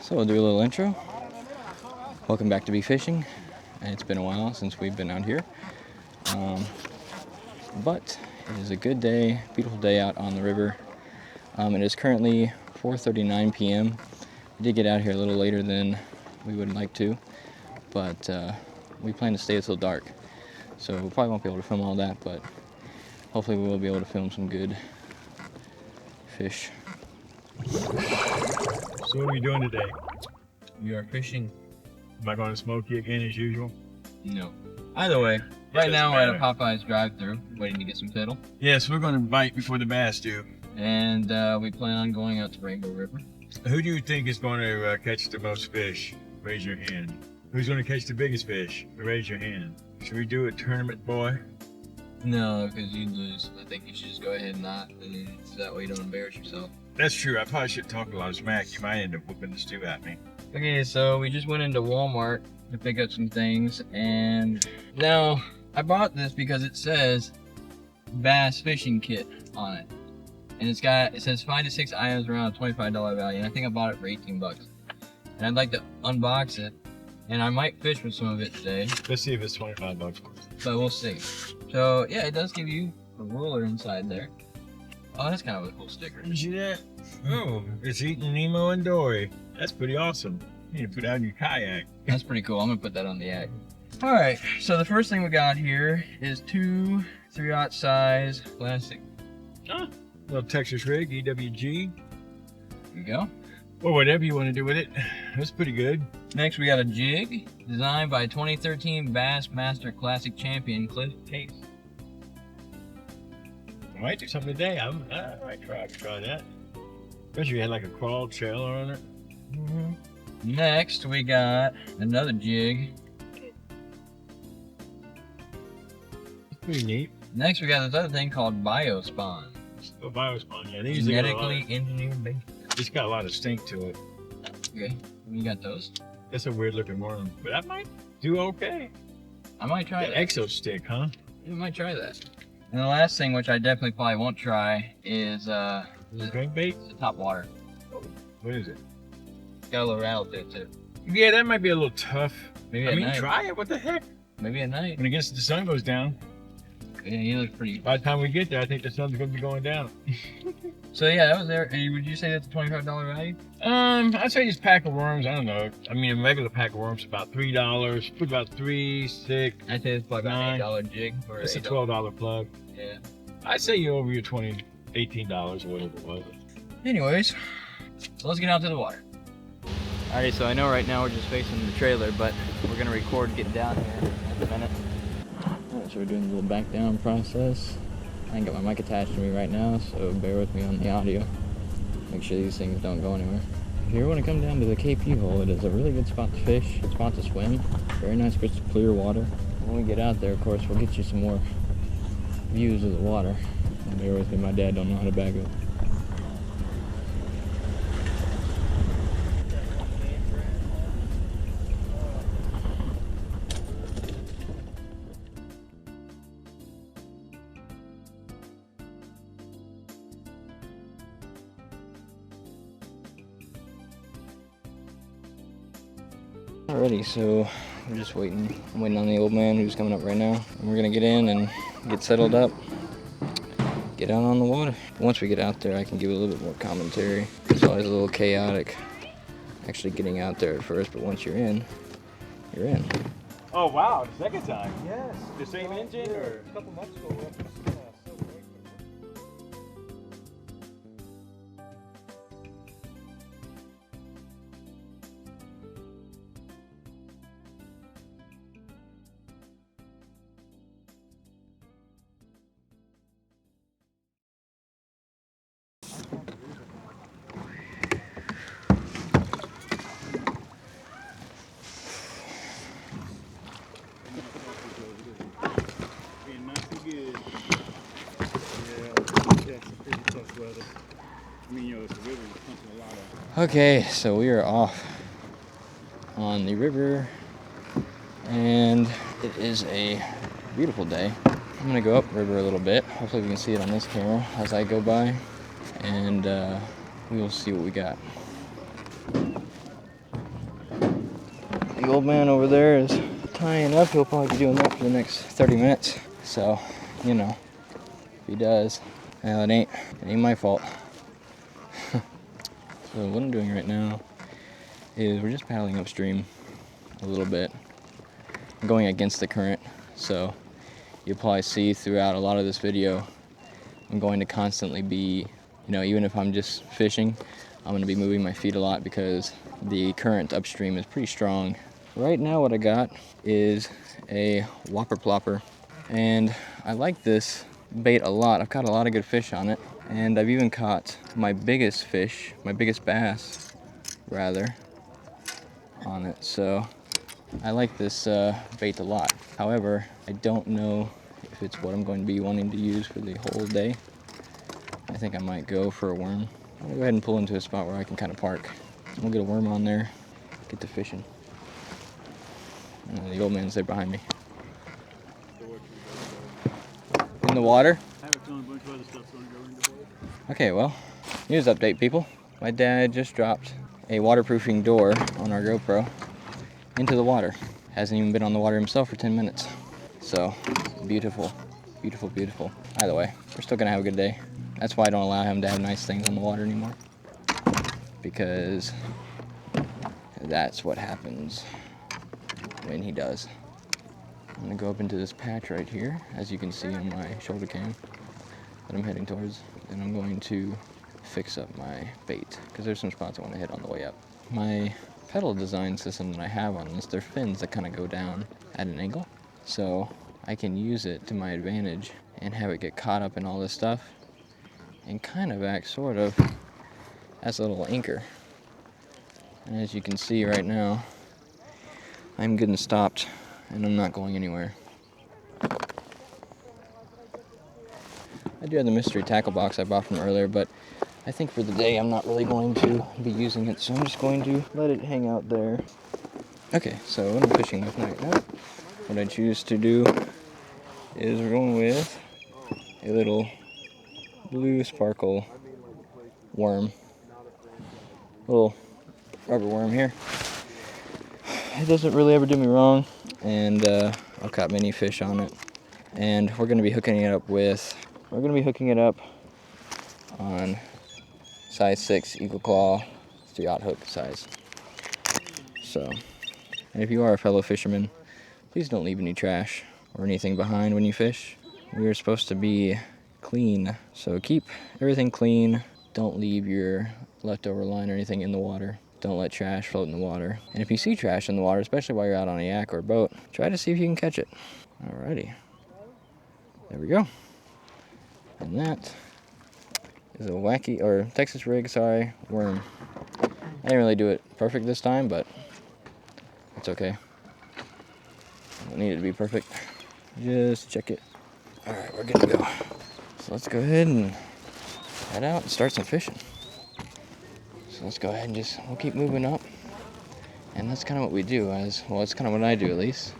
So we'll do a little intro. Welcome back to BfishN. It's been a while since we've been out here. But it is a good day, beautiful day out on the river. It is currently 4:39 p.m. We did get out here a little later than we would like to, but we plan to stay until dark. So we probably won't be able to film all that, but hopefully we will be able to film some good fish. So what are we doing today? We are fishing. Am I going to smoke you again as usual? No. Either way, right now we're at a Popeye's drive-thru, waiting to get some fiddle. Yes, we're going to bite before the bass do. And we plan on going out to Rainbow River. Who do you think is going to catch the most fish? Raise your hand. Who's going to catch the biggest fish? Raise your hand. Should we do a tournament, boy? No, because you'd lose. I think you should just go ahead and not, and so that way you don't embarrass yourself. That's true. I probably shouldn't talk a lot of smack. You might end up whooping the stew at me. Okay, so we just went into Walmart to pick up some things, and now I bought this because it says bass fishing kit on it, and it says 5 to 6 items around a $25 value, and I think I bought it for 18 bucks. And I'd like to unbox it, and I might fish with some of it today. Let's see if it's 25 bucks worth. But we'll see. So yeah, it does give you a ruler inside there. Oh, that's kind of a cool sticker. You see that? Oh, it's eating Nemo and Dory. That's pretty awesome. You need to put that on your kayak. That's pretty cool. I'm gonna put that on the yak. All right, so the first thing we got here is 2 3/0 size plastic. Huh? Little Texas rig, EWG. There you go. Or whatever you want to do with it. That's pretty good. Next, we got a jig designed by 2013 Bass Master Classic Champion Cliff Case. I might do something today. I might try that. Especially if you had like a crawled trailer on it. Next, we got another jig. It's pretty neat. Next, we got this other thing called BioSpawn. Oh, BioSpawn, yeah. These Genetically engineered bait. It's got a lot of stink to it. Okay, you got those? That's a weird looking worm, but that might do okay. I might try The that. exo stick, huh? I might try that. And the last thing, which I definitely probably won't try, is The drink bait? the topwater. What is it? It's got a little rattle to it too. Yeah, that might be a little tough. Maybe I at mean, night. try it. What the heck? Maybe at night. When the sun goes down, Yeah, he looks pretty. by the time we get there, I think the sun's going to be going down. So yeah, that was there. Would you say that's a $25 value? I'd say this pack of worms, I don't know. I mean, a regular pack of worms is about $3. Put about 3, 6. I'd say it's probably about Nine. $8 jig. Or It's a $8. $12 plug. Yeah. I'd say you're over your $18 or whatever it was. Anyways, so let's get out to the water. Alrighty, so I know right now we're just facing the trailer, but we're gonna record getting down here in a minute. Alright, so we're doing a little back down process. I ain't got my mic attached to me right now, so bear with me on the audio. Make sure these things don't go anywhere. If you ever want to come down to the KP hole, it is a really good spot to fish, good spot to swim. Very nice crystal clear water. When we get out there, of course, we'll get you some more views of the water. And bear with me, my dad don't know how to back up. Alrighty, so we're just waiting. I'm waiting on the old man who's coming up right now. And we're gonna get in and get settled up, get out on the water. Once we get out there, I can give a little bit more commentary. It's always a little chaotic actually getting out there at first, but once you're in, you're in. Oh, wow. The second time. Yes. The same engine or? A couple months ago, we went to Silver Lake. Being nice and good. Yeah, that's some pretty tough weather. I mean, it's a river, it's pumping a lot of. Okay, so we are off on the river, and it is a beautiful day. I'm gonna go upriver a little bit. Hopefully we can see it on this camera as I go by, and we will see what we got. The old man over there is tying up. He'll probably be doing that for the next 30 minutes. So, you know, if he does, well, it ain't my fault. So what I'm doing right now is we're just paddling upstream a little bit. I'm going against the current, so you'll probably see throughout a lot of this video, I'm going to constantly be, you know, even if I'm just fishing, I'm going to be moving my feet a lot because the current upstream is pretty strong. Right now what I got is a Whopper Plopper, and I like this bait a lot. I've caught a lot of good fish on it, and I've even caught my biggest fish, my biggest bass, rather, on it. So I like this bait a lot. However, I don't know if it's what I'm going to be wanting to use for the whole day. I think I might go for a worm. I'm gonna go ahead and pull into a spot where I can kind of park. We'll get a worm on there, get to fishing. And the old man's there behind me. In the water? I have a feeling a bunch of other stuff's going to go into it. Okay, well, news update, people. My dad just dropped a waterproofing door on our GoPro into the water. Hasn't even been on the water himself for 10 minutes. So, beautiful, beautiful, beautiful. Either way, we're still gonna have a good day. That's why I don't allow him to have nice things on the water anymore. Because that's what happens when he does. I'm gonna go up into this patch right here, as you can see on my shoulder cam that I'm heading towards. And I'm going to fix up my bait, because there's some spots I want to hit on the way up. My pedal design system that I have on this, they're fins that kind of go down at an angle. So I can use it to my advantage and have it get caught up in all this stuff and kind of act sort of as a little anchor. And as you can see right now, I'm getting stopped and I'm not going anywhere. I do have the mystery tackle box I bought from earlier, but I think for the day I'm not really going to be using it, so I'm just going to let it hang out there. Okay, so what I'm fishing with right now, what I choose to do is we're going with a little blue sparkle worm, little rubber worm here. It doesn't really ever do me wrong, and I've caught many fish on it. And we're going to be hooking it up on size 6 Eagle Claw 3/0 hook size. So, and if you are a fellow fisherman, please don't leave any trash or anything behind when you fish. We are supposed to be clean, so keep everything clean. Don't leave your leftover line or anything in the water. Don't let trash float in the water. And if you see trash in the water, especially while you're out on a yak or a boat, try to see if you can catch it. Alrighty. There we go. And that is a wacky, or Texas rig, sorry, worm. I didn't really do it perfect this time, but it's okay. I don't need it to be perfect. Just check it. Alright, we're good to go. So let's go ahead and head out and start some fishing. So let's go ahead and we'll keep moving up. And that's kind of what we do, that's kind of what I do at least.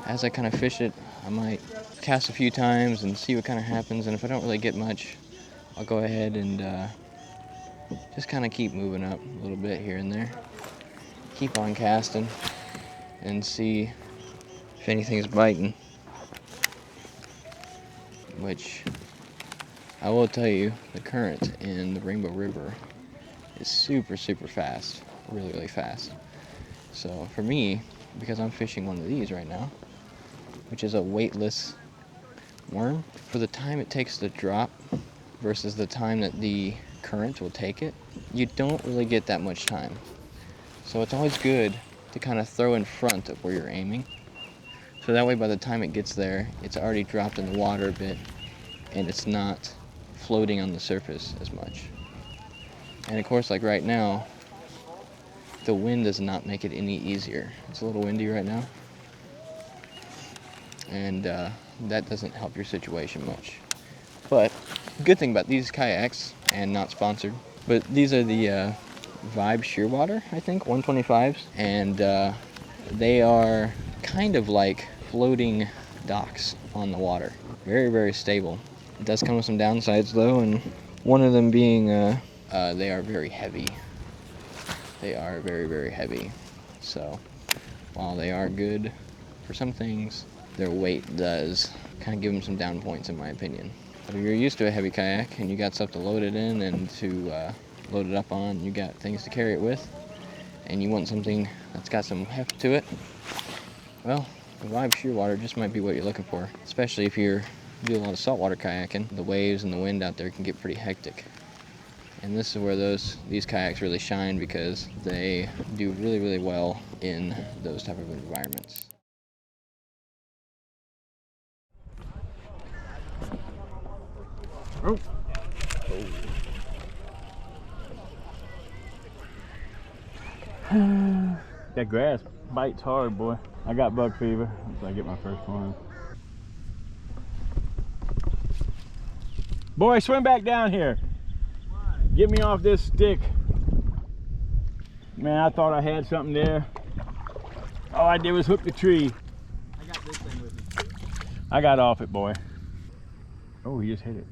As I kind of fish it, I might cast a few times and see what kind of happens. And if I don't really get much, I'll go ahead and just kind of keep moving up a little bit here and there. Keep on casting and see if anything's biting. Which, I will tell you, the current in the Rainbow River is super, super fast. Really, really fast. So for me, because I'm fishing one of these right now, which is a weightless worm, for the time it takes to drop versus the time that the current will take it, you don't really get that much time. So it's always good to kind of throw in front of where you're aiming. So that way by the time it gets there, it's already dropped in the water a bit and it's not floating on the surface as much. And of course, like right now, the wind does not make it any easier. It's a little windy right now. And that doesn't help your situation much. But the good thing about these kayaks, and not sponsored, but these are the Vibe Sheerwater, I think, 125s. And they are kind of like floating docks on the water. Very, very stable. It does come with some downsides though, and one of them being they are very heavy. They are very, very heavy. So while they are good for some things, their weight does kind of give them some down points in my opinion. But if you're used to a heavy kayak and you got stuff to load it in and to load it up on, you got things to carry it with, and you want something that's got some heft to it, well, the Vibe Sheerwater just might be what you're looking for, especially if you're do a lot of saltwater kayaking. The waves and the wind out there can get pretty hectic. And this is where these kayaks really shine because they do really, really well in those type of environments. Oh. That grass bites hard, boy. I got bug fever until I get my first one. Boy, swim back down here. Why? Get me off this stick. Man, I thought I had something there. All I did was hook the tree. I got this thing with me. I got off it, boy. Oh, he just hit it.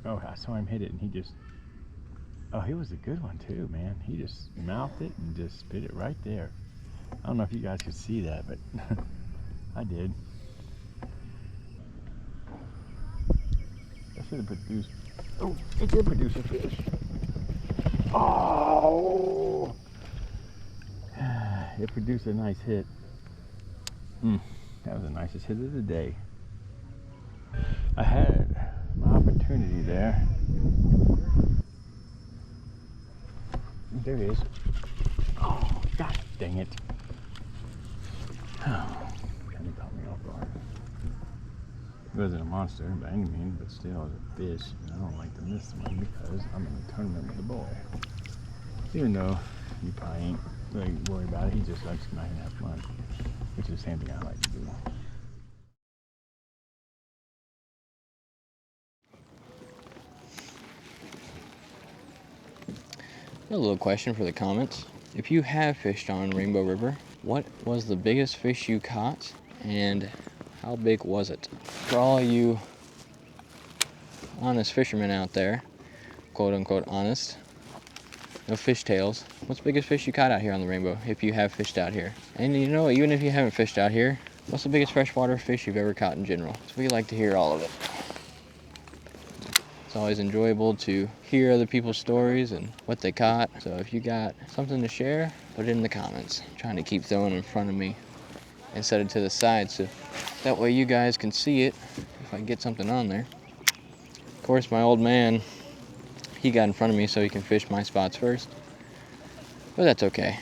Oh, I saw him hit it and he just... Oh, he was a good one too, man. He just mouthed it and just spit it right there. I don't know if you guys could see that, but I did. That should have produced... Oh, it did produce a fish. Oh! It produced a nice hit. That was the nicest hit of the day. I had my opportunity there. There he is. Oh, god dang it. Oh, kind of caught me off guard. It wasn't a monster by any means, but still, it was a fish. And I don't like to miss one because I'm in a tournament with the boy. Even though you probably ain't really worried about it, he just likes to come out and have fun, which is the same thing I like to do. A little question for the comments. If you have fished on Rainbow River, what was the biggest fish you caught and how big was it? For all you honest fishermen out there, quote unquote honest, no fishtails, what's the biggest fish you caught out here on the Rainbow if you have fished out here? And you know, even if you haven't fished out here, what's the biggest freshwater fish you've ever caught in general? So we like to hear all of it. It's always enjoyable to hear other people's stories and what they caught. So if you got something to share, put it in the comments. I'm trying to keep throwing in front of me and set it to the side so that way you guys can see it if I get something on there. Of course, my old man, he got in front of me so he can fish my spots first, but that's okay.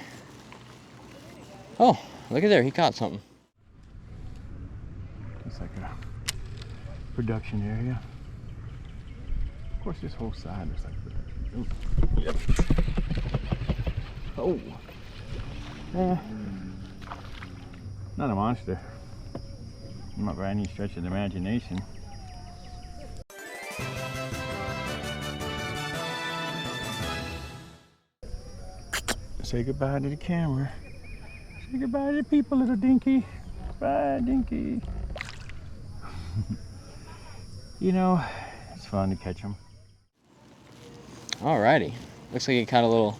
Oh, look at there, he caught something. It's like a production area. Of course, this whole side is like production. Ooh. Yep. Oh. Not a monster. Not by any stretch of the imagination. Say goodbye to the camera. Say goodbye to the people, little Dinky. Bye, Dinky. You know, it's fun to catch them. Alrighty, looks like he caught a little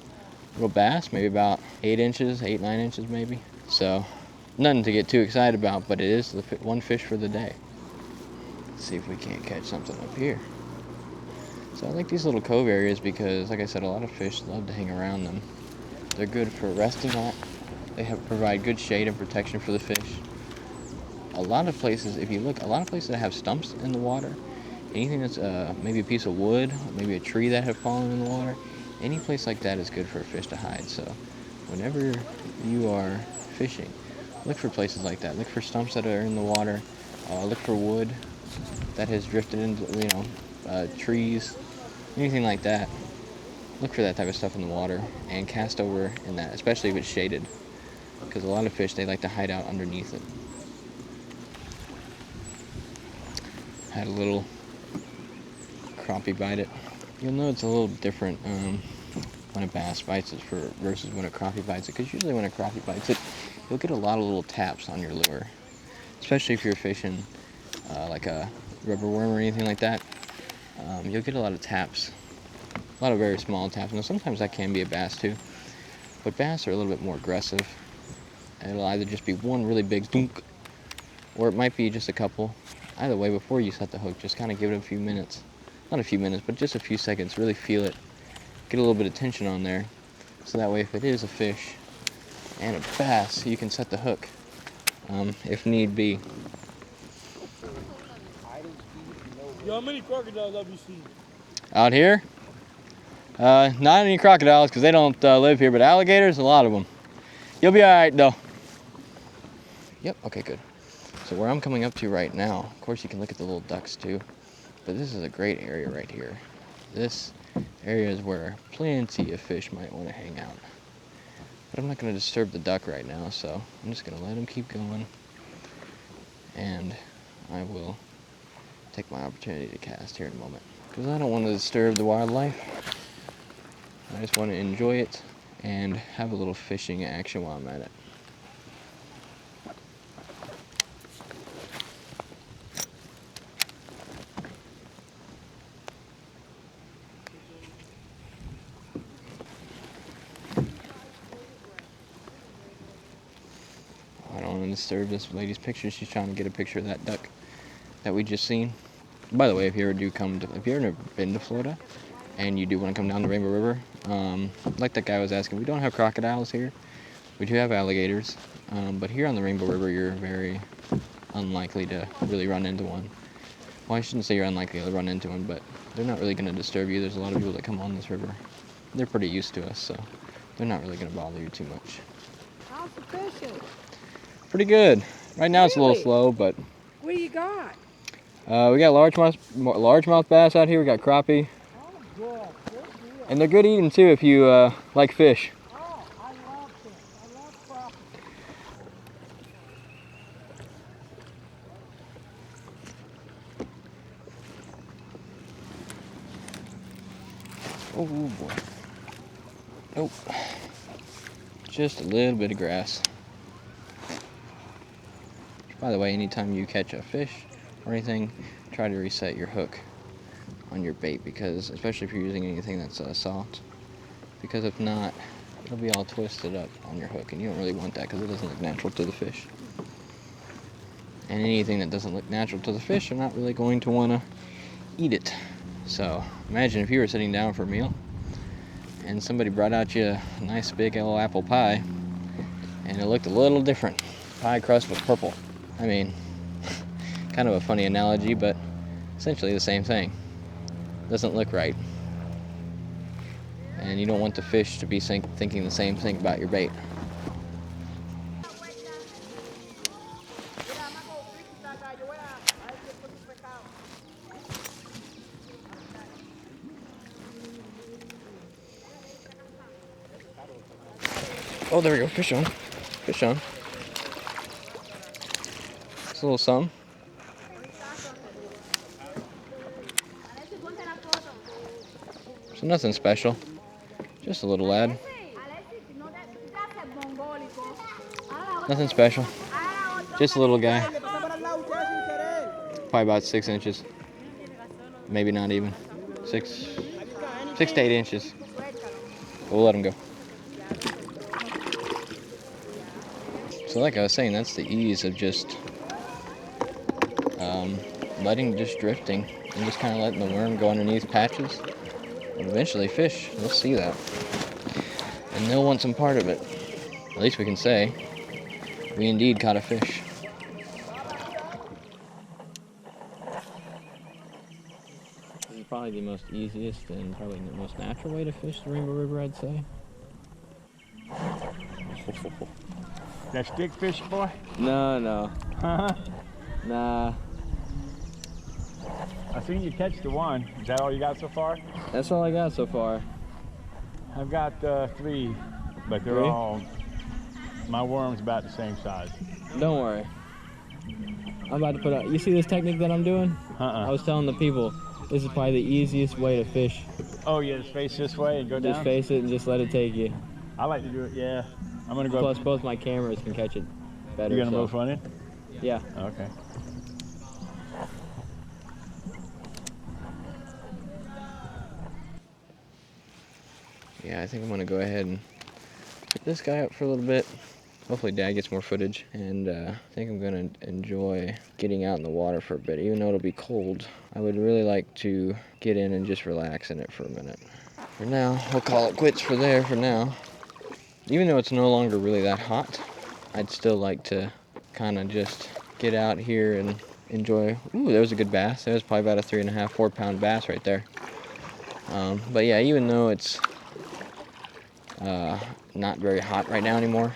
bass, maybe about 8 inches, 8, 9 inches maybe. So, nothing to get too excited about, but it is the one fish for the day. Let's see if we can't catch something up here. So I like these little cove areas because, like I said, a lot of fish love to hang around them. They're good for resting at. They provide good shade and protection for the fish. A lot of places, if you look, a lot of places that have stumps in the water, anything that's maybe a piece of wood, maybe a tree that have fallen in the water, any place like that is good for a fish to hide. So whenever you are fishing, look for places like that. Look for stumps that are in the water. Look for wood that has drifted into, trees, anything like that. Look for that type of stuff in the water and cast over in that, especially if it's shaded, because a lot of fish, they like to hide out underneath it. Had a little crappie bite it. You'll know it's a little different when a bass bites it versus when a crappie bites it, because usually when a crappie bites it, you'll get a lot of little taps on your lure, especially if you're fishing like a rubber worm or anything like that. You'll get a lot of taps, a lot of very small taps. Now sometimes that can be a bass too, but bass are a little bit more aggressive It'll either just be one really big dunk, or it might be just a couple. Either way, before you set the hook, just kind of give it a few minutes. Not a few minutes, but just a few seconds. Really feel it. Get a little bit of tension on there. So that way, if it is a fish and a bass, you can set the hook, if need be. Yo, how many crocodiles have you seen? Out here? Not any crocodiles, because they don't live here, but alligators, a lot of them. You'll be alright, though. Yep, okay, good. So where I'm coming up to right now, of course you can look at the little ducks too, but this is a great area right here. This area is where plenty of fish might want to hang out. But I'm not going to disturb the duck right now, so I'm just going to let him keep going. And I will take my opportunity to cast here in a moment, because I don't want to disturb the wildlife. I just want to enjoy it and have a little fishing action while I'm at it. I don't want to disturb this lady's picture. She's trying to get a picture of that duck that we just seen. By the way, if you ever been to Florida and you do want to come down the Rainbow River, like that guy was asking, we don't have crocodiles here. We do have alligators, but here on the Rainbow River, you're very unlikely to really run into one. Well, I shouldn't say you're unlikely to run into one, but they're not really going to disturb you. There's a lot of people that come on this river. They're pretty used to us, so they're not really going to bother you too much. How's the fishing? Pretty good. Right now it's a little slow, but What do you got? we got largemouth bass out here. We got crappie, Oh, good. Good deal. and they're good eating too if you like fish. Oh, I love fish. I love crappie. Oh boy. Nope. Just a little bit of grass. By the way, anytime you catch a fish or anything, try to reset your hook on your bait, because especially if you're using anything that's soft, because if not, it'll be all twisted up on your hook, and you don't really want that because it doesn't look natural to the fish. And anything that doesn't look natural to the fish, they're not really going to want to eat it. So imagine if you were sitting down for a meal and somebody brought out you a nice big yellow apple pie and it looked a little different. Pie crust was purple. I mean, kind of a funny analogy, but essentially the same thing. Doesn't look right. And you don't want the fish to be thinking the same thing about your bait. Oh, there we go. Fish on. Fish on. It's a little something. So nothing special. Just a little lad. Nothing special. Just a little guy. Probably about 6 inches. Maybe not even. 6 to 8 inches. We'll let him go. So like I was saying, that's the ease of just drifting and just kind of letting the worm go underneath patches. And eventually fish, they'll see that. And they'll want some part of it. At least we can say, we indeed caught a fish. This is probably the most easiest and probably the most natural way to fish the Rainbow River, I'd say. That stick fish, boy? No. Huh? Nah. I seen you catch the one. Is that all you got so far? That's all I got so far. I've got 3, but they're 3? all, my worm's about the same size. Don't worry. I'm about to put out, you see this technique that I'm doing? I was telling the people, this is probably the easiest way to fish. Oh, yeah, just face this way and go down? Just face it and just let it take you. I like to do it, yeah. I'm gonna go. Plus, both my cameras can catch it better. You're gonna move on it? Yeah. Okay. Yeah, I think I'm gonna go ahead and put this guy up for a little bit. hopefully Dad gets more footage, and I think I'm gonna enjoy getting out in the water for a bit. Even though it'll be cold, I would really like to get in and just relax in it for a minute. For now, we'll call it quits for now. Even though it's no longer really that hot, I'd still like to kind of just get out here and enjoy. Ooh, there was a good bass. That was probably about a 3.5, 4 pound bass right there. But yeah, even though it's not very hot right now anymore,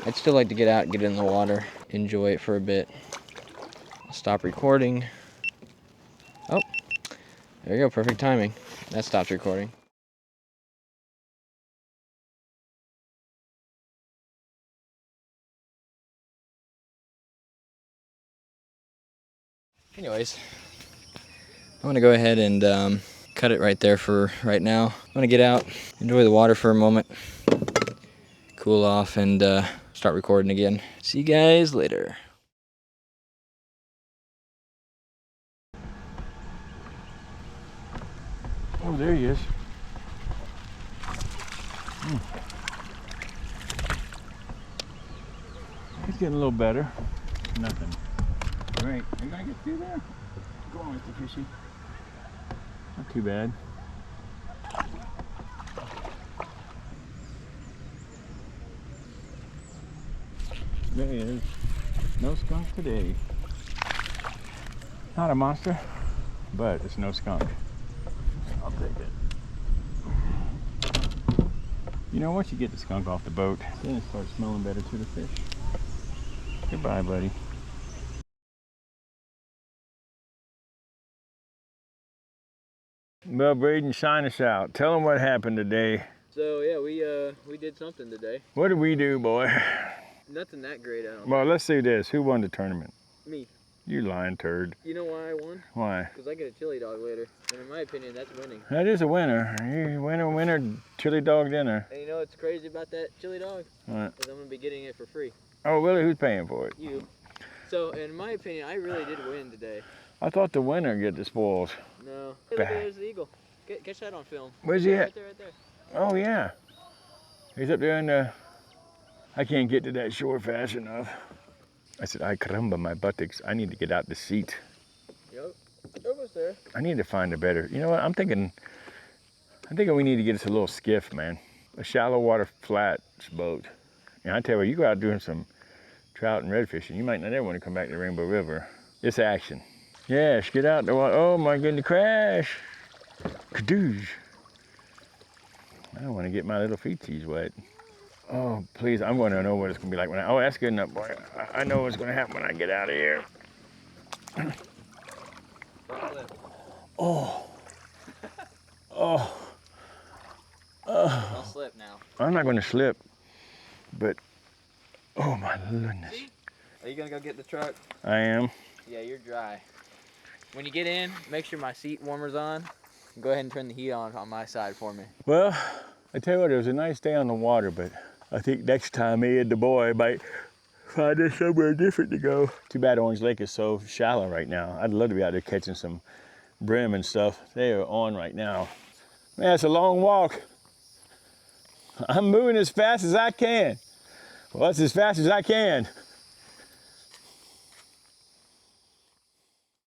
I'd still like to get out, get in the water, enjoy it for a bit. I'll stop recording. Oh, there you go, perfect timing. That stops recording. Anyways, I'm gonna go ahead and cut it right there for right now. I'm gonna get out, enjoy the water for a moment, cool off, and start recording again. See you guys later. Oh, there he is. He's getting a little better. Nothing. Right, are you gonna get through there? Go on, Mr. Fishy. Not too bad. There he is. No skunk today. Not a monster, but it's no skunk. I'll take it. You know, once you get the skunk off the boat, then it starts smelling better to the fish. Goodbye, buddy. Well, Braden, shine us out. Tell them what happened today. So yeah, we did something today. What did we do, boy? Nothing that great, I don't Well, let's see this. Who won the tournament? Me. You lying turd. You know why I won? Why? Because I get a chili dog later. And in my opinion, that's winning. That is a winner. You winner, chili dog dinner. And you know what's crazy about that chili dog? What? Is I'm going to be getting it for free. Oh, really? Who's paying for it? You. So, in my opinion, I really did win today. I thought the winner get the spoils. No. Hey, look, there's the eagle. Catch that on film. Where's he at? Right there, right there. Oh, yeah. He's up there in the... I can't get to that shore fast enough. I said, ay caramba, my buttocks. I need to get out the seat. Yep. Almost there. I need to find a better... You know what? I'm thinking we need to get us a little skiff, man. A shallow water flats boat. And I tell you what, you go out doing some trout and redfishing, you might not ever want to come back to the Rainbow River. It's action. Yes, get out the water. Oh my goodness, crash. Kadoosh. I don't want to get my little feetsies wet. Oh, please, I'm going to know what it's going to be like when I... Oh, that's good enough, boy. I know what's going to happen when I get out of here. Oh. Oh. I'll slip now. I'm not going to slip, but... Oh, my goodness. Are you going to go get the truck? I am. Yeah, you're dry. When you get in, make sure my seat warmer's on. Go ahead and turn the heat on my side for me. Well, I tell you what, it was a nice day on the water, but I think next time me and the boy might find us somewhere different to go. Too bad Orange Lake is so shallow right now. I'd love to be out there catching some brim and stuff. They are on right now. Man, it's a long walk. I'm moving as fast as I can. Well, that's as fast as I can.